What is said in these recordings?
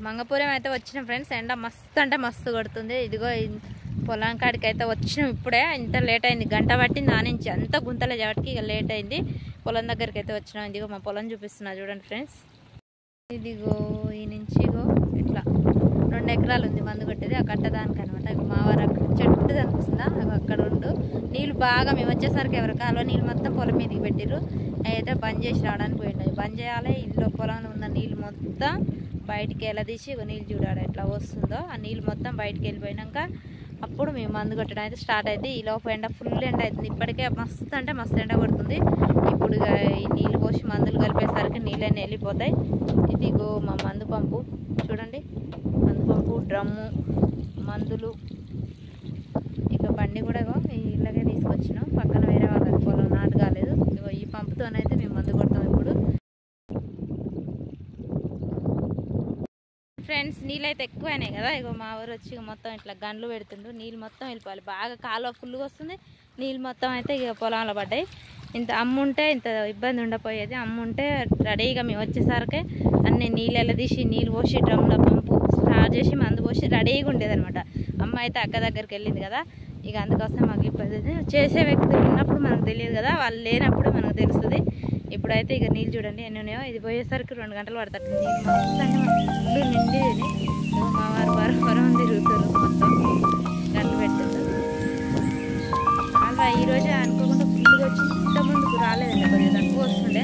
మంగపురం అయితే వచ్చినాం ఫ్రెండ్స్. ఎండ మస్తు అంటే మస్తు కొడుతుంది. ఇదిగో పొలం కాడికి అయితే వచ్చినాం ఇప్పుడే. ఇంత లేట్ అయింది, గంట పట్టింది నా నుంచి. అంత గుంతలే కాబట్టి ఇక లేట్ అయింది. పొలం దగ్గరికి అయితే వచ్చినాం. ఇదిగో మా పొలం చూపిస్తున్నా చూడండి ఫ్రెండ్స్. ఇదిగో ఈ నుంచి ఇగో ఇట్లా 2 ఎకరాలు ఉంది మందు కొట్టేది. ఆ కట్టదానికి అనమాట. మా వారు చెట్టు అనిపిస్తుందా అక్కడ ఉండు. నీళ్ళు బాగా మేము వచ్చేసరికి ఎవరి కాలువ నీళ్ళు మొత్తం పొలం మీదకి పెట్టిర్రు. అయితే బంద్ చేసి రావడానికి పోయింది. బంద్ చేయాలి. ఇంట్లో పొలంలో ఉన్న నీళ్ళు మొత్తం బయటికి ఎలదీసి నీళ్ళు చూడాలి ఎట్లా వస్తుందో. ఆ నీళ్ళు మొత్తం బయటికి వెళ్ళిపోయినాక అప్పుడు మేము మందు కొట్టడం అయితే స్టార్ట్ అయితే. ఈ లోపు ఎండ ఫుల్ ఎండ అవుతుంది. ఇప్పటికే మస్తు అంటే మస్తు ఎండ కొడుతుంది. ఇప్పుడు ఈ నీళ్ళు పోసి మందులు కలిపేసరికి నీళ్ళన్నీ వెళ్ళిపోతాయి. ఇదిగో మా మందు పంపు చూడండి. మందు పంపు, డ్రమ్ము, మందులు. ఇక బండి కూడా ఇలాగే తీసుకొచ్చినాం. పక్కన వేరే వాళ్ళది పొలం నాటు కాలేదు. ఈ పంపుతోనైతే మేము మందు కొడతాం ఇప్పుడు. ఫ్రెండ్స్ నీళ్ళు అయితే ఎక్కువైనాయి కదా. ఇగో మా ఊరు వచ్చి మొత్తం ఇట్లా గండ్లు పెడుతుండ్రు. నీళ్ళు మొత్తం వెళ్ళిపోవాలి. బాగా కాలువ ఫుల్గా వస్తుంది. నీళ్ళు మొత్తం అయితే ఇక పొలంలో పడ్డాయి. ఇంత అమ్ముంటే ఇంత ఇబ్బంది ఉండపోయేది. అమ్ముంటే రెడీగా మేము వచ్చేసరికి అన్ని నీళ్ళు ఎలదీసి నీళ్ళు పోసి డ్రమ్లో పంపు స్టార్ట్ చేసి మందు పోసి రెడీగా ఉండేది అనమాట. అమ్మ అయితే అక్క దగ్గరికి వెళ్ళింది కదా. ఇక అందుకోసం మాకు ఇబ్బంది. చేసే వ్యక్తులు ఉన్నప్పుడు మనకు తెలియదు కదా, వాళ్ళు లేనప్పుడు మనకు తెలుస్తుంది. ఇప్పుడైతే ఇక నీళ్ళు చూడండి ఎన్ని ఉన్నాయో. ఇది పోయేసరికి 2 గంటలు పడుతుంది. నీళ్ళు మస్తు నిండి మా వారు వరం తిరుగుతారు మొత్తం గంటలు పెడుతుంటారు. అలా ఈరోజు అనుకోకుండా ఫుల్గా వచ్చి ఇంత ముందుకు రాలేదండి, కొద్దిగా తక్కువ వస్తుండే.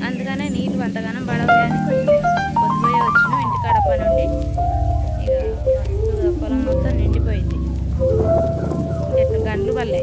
అందుకనే నీళ్ళు అంతగానం పడవు అని కొంచెం పొద్దుపోయే వచ్చినాం ఇంటికాడ పని ఉండి. ఇక మస్తు పొలం మొత్తం నిండిపోయింది. ఎట్లా గంటలు పడలే.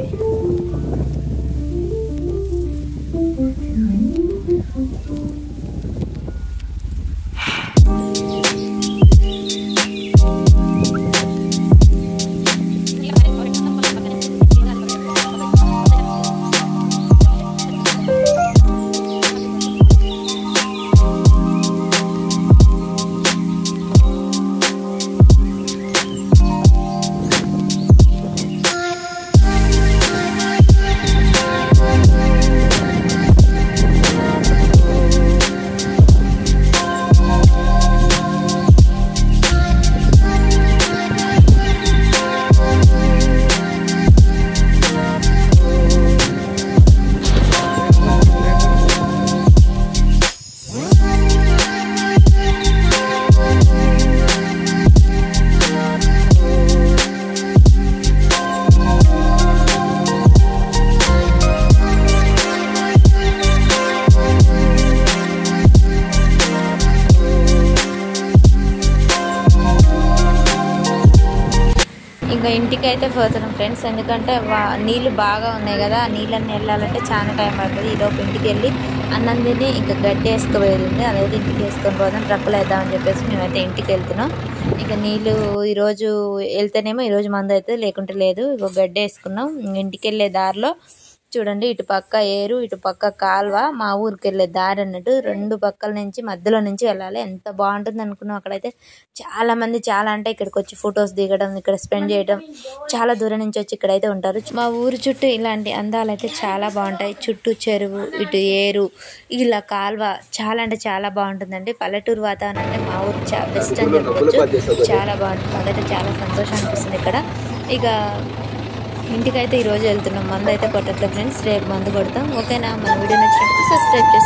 ఇంకా ఇంటికి అయితే పోతున్నాం ఫ్రెండ్స్. ఎందుకంటే నీళ్ళు బాగా ఉన్నాయి కదా. నీళ్ళన్నీ వెళ్ళాలంటే చాలా టైం పడుతుంది. ఈలోపు ఇంటికి వెళ్ళి అన్నం తిని ఇంకా గడ్డి వేసుకుపోయేది ఉంది. అదైతే ఇంటికి వేసుకొని పోదాం, ట్రక్కులు వేద్దామని చెప్పేసి మేమైతే ఇంటికి వెళ్తున్నాం. ఇక నీళ్ళు ఈరోజు వెళ్తేనేమో ఈరోజు మందు అయితే లేకుంటే లేదు. ఇక గడ్డి వేసుకున్నాం. ఇంటికి వెళ్ళే దారిలో చూడండి ఇటు పక్క ఏరు ఇటు పక్క కాల్వ. మా ఊరికి వెళ్ళే దారి అన్నట్టు 2 పక్కల నుంచి మధ్యలో నుంచి వెళ్ళాలి. ఎంత బాగుంటుంది అనుకున్నాం. అక్కడైతే చాలా మంది చాలా అంటే ఇక్కడికి వచ్చి ఫొటోస్ దిగడం, ఇక్కడ స్పెండ్ చేయడం, చాలా దూరం నుంచి వచ్చి ఇక్కడైతే ఉంటారు. మా ఊరు చుట్టూ ఇలాంటి అందాలు అయితే చాలా బాగుంటాయి. చుట్టూ చెరువు, ఇటు ఏరు, ఇలా కాల్వ చాలా అంటే చాలా బాగుంటుందండి. పల్లెటూరు వాతావరణం అంటే మా ఊరు బెస్ట్ అని చెప్పవచ్చు. చాలా బాగుంటుంది. నాకైతే చాలా సంతోషం అనిపిస్తుంది ఇక్కడ. ఇక ఇంటికైతే ఈరోజు వెళ్తున్నాం. మందు అయితే కొట్టట్లేదు ఫ్రెండ్స్. రేపు మందు కొడతాం. ఓకేనా? మన వీడియో నచ్చినట్టు సబ్స్క్రైబ్ చేసుకోండి.